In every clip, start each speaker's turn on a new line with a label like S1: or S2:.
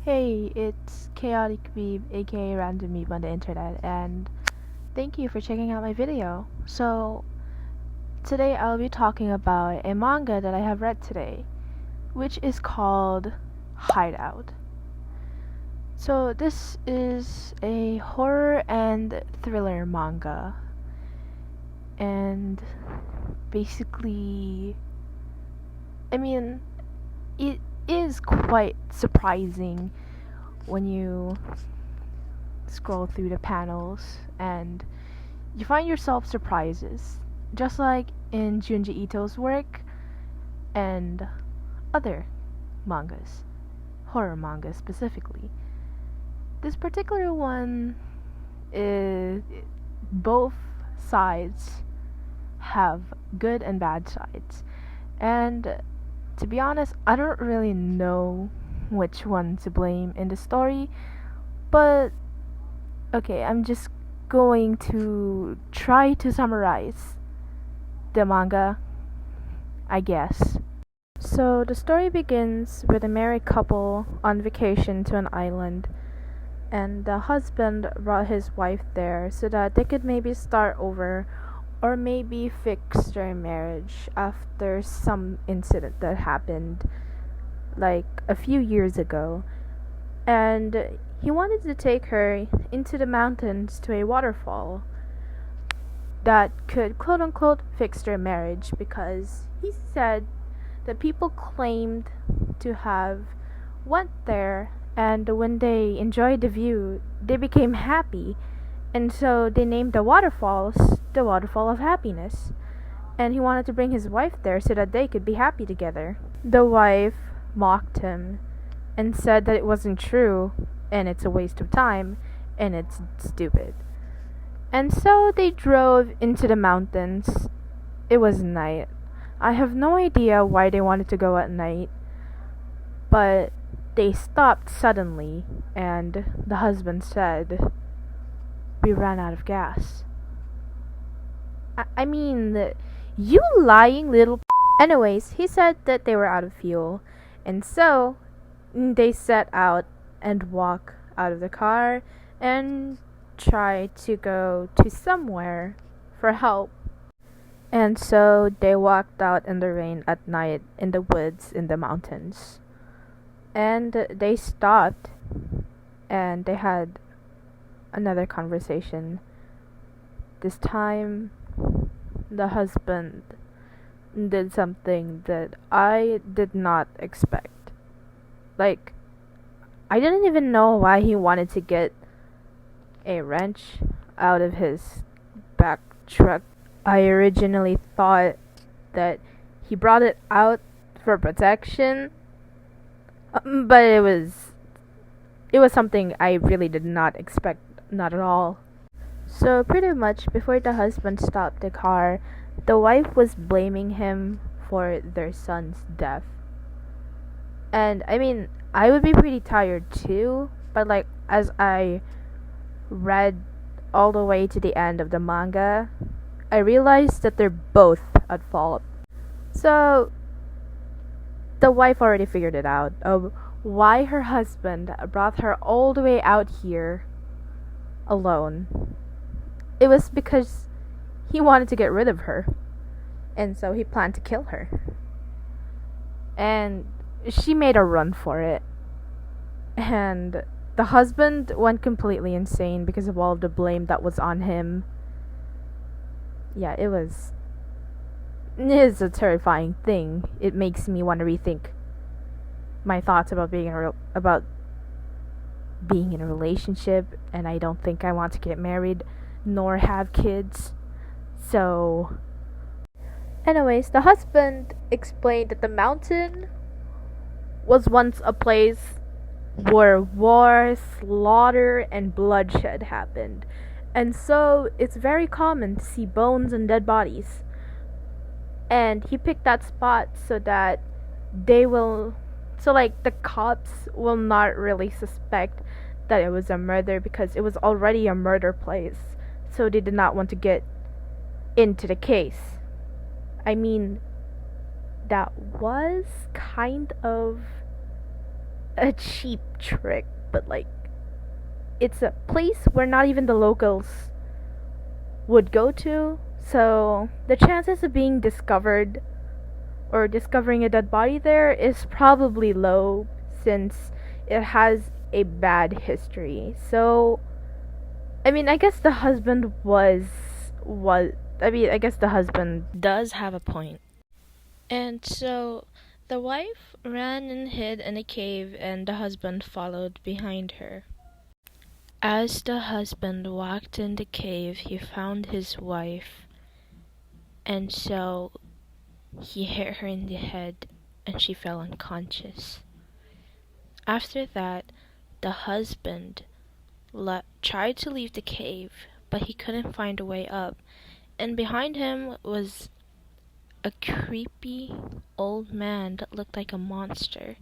S1: Hey, it's Chaotic Weeb, aka Random Weeb on the internet, and thank you for checking out my video. So, today I'll be talking about a manga that I have read today, which is called Hideout. So, this is a horror and thriller manga, and basically, I mean, it is quite surprising when you scroll through the panels and you find yourself surprises, just like in Junji Ito's work and other mangas, horror mangas specifically. This particular one is both sides have good and bad sides. And to be honest, I don't really know which one to blame in the story, but okay, I'm just going to try to summarize the manga, I guess. So, the story begins with a married couple on vacation to an island, and the husband brought his wife there so that they could maybe start over or maybe fix their marriage after some incident that happened like a few years ago. And he wanted to take her into the mountains to a waterfall that could quote unquote fix their marriage, because he said that people claimed to have went there, and when they enjoyed the view they became happy, and so they named the waterfalls the Waterfall of Happiness, and he wanted to bring his wife there so that they could be happy together. The wife mocked him and said that it wasn't true and it's a waste of time and it's stupid. And so they drove into the mountains. It was night. I have no idea why they wanted to go at night, but they stopped suddenly, and the husband said, "We ran out of gas." I mean, you lying little. Anyways, he said that they were out of fuel, and so they set out and walk out of the car and try to go to somewhere for help. And so they walked out in the rain at night in the woods in the mountains. And they stopped and they had another conversation. This time, the husband did something that I did not expect. Like, I didn't even know why he wanted to get a wrench out of his back truck. I originally thought that he brought it out for protection, but it was something I really did not expect, not at all. So pretty much before the husband stopped the car, the wife was blaming him for their son's death. And I mean, I would be pretty tired too, but like as I read all the way to the end of the manga, I realized that they're both at fault. So the wife already figured it out of why her husband brought her all the way out here alone. It was because he wanted to get rid of her, and so he planned to kill her. And she made a run for it. And the husband went completely insane because of all of the blame that was on him. Yeah, it is a terrifying thing. It makes me want to rethink my thoughts about being in a relationship, and I don't think I want to get married nor have kids. So anyways, the husband explained that the mountain was once a place where war, slaughter, and bloodshed happened. And so it's very common to see bones and dead bodies. And he picked that spot so that the cops will not really suspect that it was a murder, because it was already a murder place. So they did not want to get into the case. I mean, that was kind of a cheap trick, but like it's a place where not even the locals would go to, so the chances of being discovered or discovering a dead body there is probably low since it has a bad history. So, I mean, I guess the husband I guess the husband does have a point. And so the wife ran and hid in a cave, and the husband followed behind her. As the husband walked in the cave, he found his wife, and so he hit her in the head, and she fell unconscious. After that, the husband tried to leave the cave, but he couldn't find a way up, and behind him was a creepy old man that looked like a monster,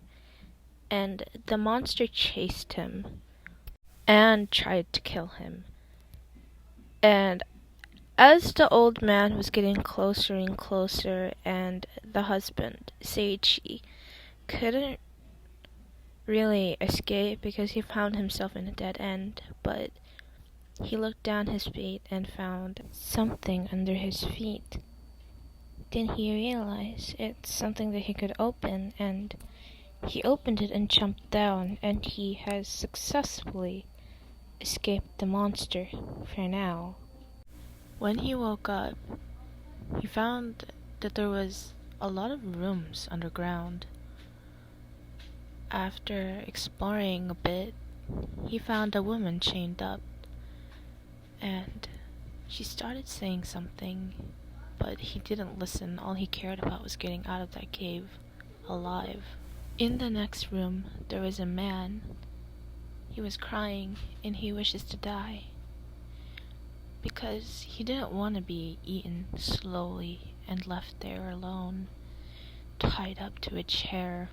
S1: and the monster chased him and tried to kill him. And as the old man was getting closer and closer, and the husband, Seiichi, couldn't really escape because he found himself in a dead end, but he looked down his feet and found something under his feet. Then he realized it's something that he could open, and he opened it and jumped down, and he has successfully escaped the monster for now. When he woke up, he found that there was a lot of rooms underground. After exploring a bit, he found a woman chained up, and she started saying something, but he didn't listen. All he cared about was getting out of that cave alive. In the next room, there was a man. He was crying, and he wishes to die, because he didn't want to be eaten slowly and left there alone, tied up to a chair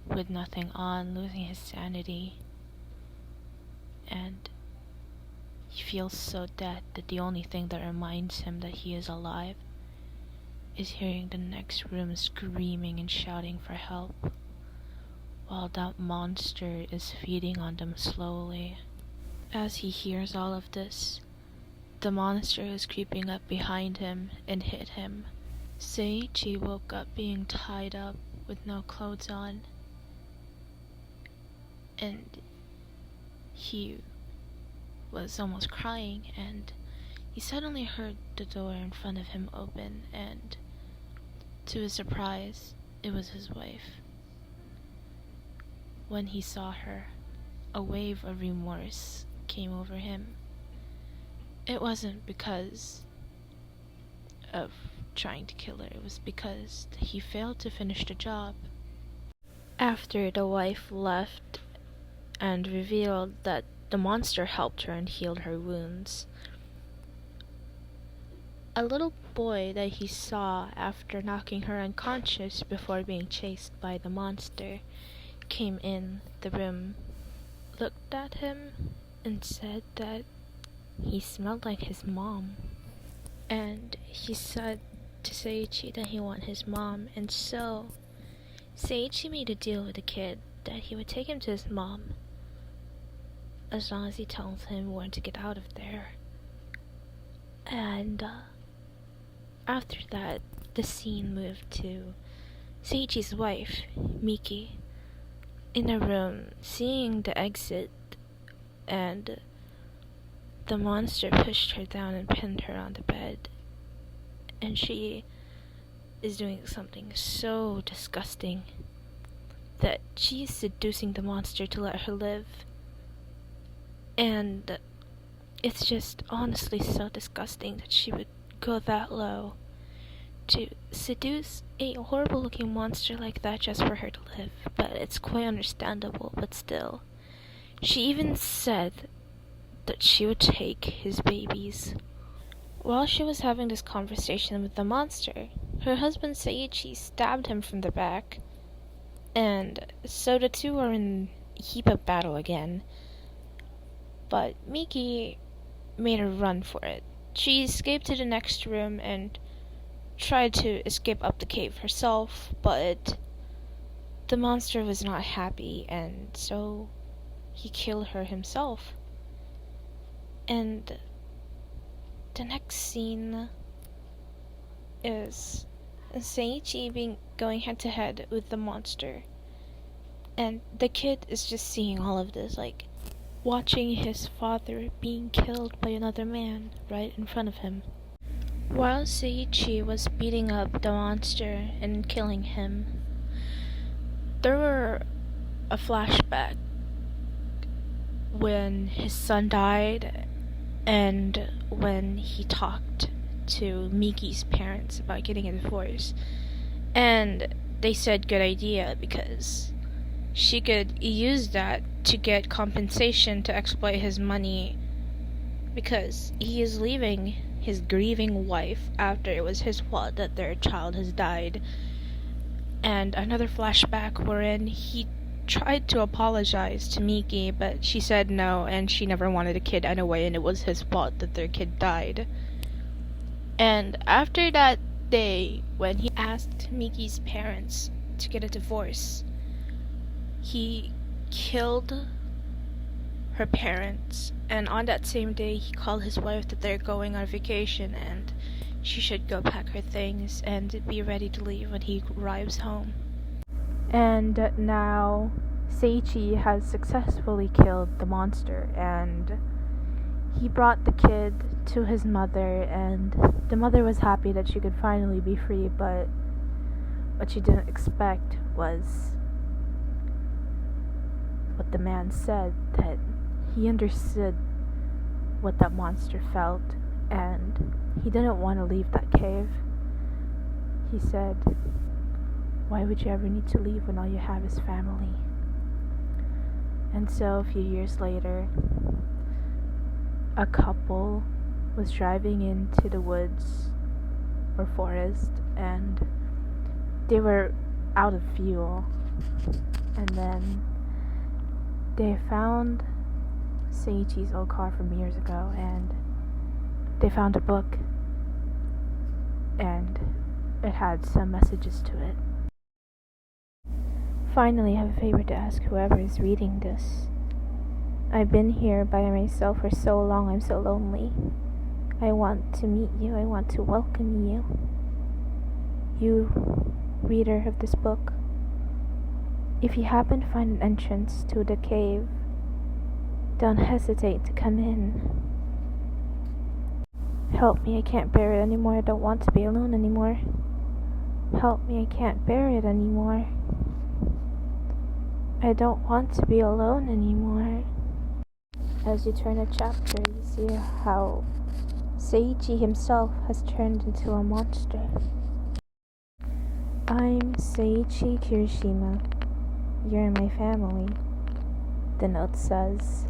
S1: with nothing on, losing his sanity. And he feels so dead that the only thing that reminds him that he is alive is hearing the next room screaming and shouting for help, while that monster is feeding on them slowly. As he hears all of this, the monster is creeping up behind him and hit him. Seiichi woke up being tied up with no clothes on, and he was almost crying, and he suddenly heard the door in front of him open, and to his surprise, it was his wife. When he saw her, a wave of remorse came over him. It wasn't because of trying to kill her, it was because he failed to finish the job. After the wife left and revealed that the monster helped her and healed her wounds, a little boy that he saw after knocking her unconscious before being chased by the monster came in the room, looked at him, and said that he smelled like his mom. And he said to Seiichi that he wanted his mom, and so Seiichi made a deal with the kid that he would take him to his mom as long as he tells him where to get out of there. And after that, the scene moved to Seiichi's wife, Miki, in a room seeing the exit, and the monster pushed her down and pinned her on the bed, and she is doing something so disgusting that she is seducing the monster to let her live. And it's just honestly so disgusting that she would go that low to seduce a horrible looking monster like that just for her to live. But it's quite understandable, but still. She even said that she would take his babies. While she was having this conversation with the monster, her husband Seiichi stabbed him from the back, and so the two are in a heap of battle again. But Miki made a run for it. She escaped to the next room and tried to escape up the cave herself, but the monster was not happy, and so he killed her himself. And the next scene is Seiichi going head to head with the monster. And the kid is just seeing all of this, like watching his father being killed by another man right in front of him. While Seiichi was beating up the monster and killing him, there were a flashback when his son died and when he talked to Miki's parents about getting a divorce. And they said good idea because she could use that to get compensation to exploit his money, because he is leaving his grieving wife after it was his fault that their child has died. And another flashback wherein he tried to apologize to Miki, but she said no, and she never wanted a kid anyway, and it was his fault that their kid died. And after that day, when he asked Miki's parents to get a divorce, he killed her parents, and on that same day he called his wife that they're going on vacation and she should go pack her things and be ready to leave when he arrives home. And now Seiichi has successfully killed the monster, and he brought the kid to his mother, and the mother was happy that she could finally be free, but what she didn't expect was what the man said, that he understood what that monster felt, and he didn't want to leave that cave. He said, "Why would you ever need to leave when all you have is family?" And so a few years later, a couple was driving into the woods or forest, and they were out of fuel, and then they found Seiichi's old car from years ago, and they found a book, and it had some messages to it. Finally, I have a favor to ask whoever is reading this. I've been here by myself for so long, I'm so lonely. I want to meet you, I want to welcome you. You, reader of this book, if you happen to find an entrance to the cave, don't hesitate to come in. Help me, I can't bear it anymore, I don't want to be alone anymore. Help me, I can't bear it anymore. I don't want to be alone anymore. As you turn a chapter, you see how Seiichi himself has turned into a monster. I'm Seiichi Kirishima. You're in my family, the note says.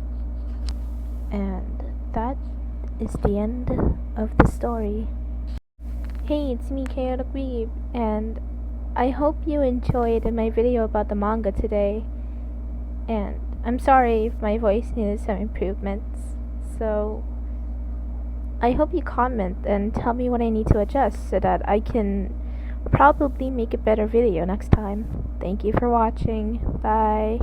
S1: And that is the end of the story. Hey, it's me, Chaotic Weeb, and I hope you enjoyed my video about the manga today. And I'm sorry if my voice needed some improvements, so I hope you comment and tell me what I need to adjust so that I can probably make a better video next time. Thank you for watching. Bye.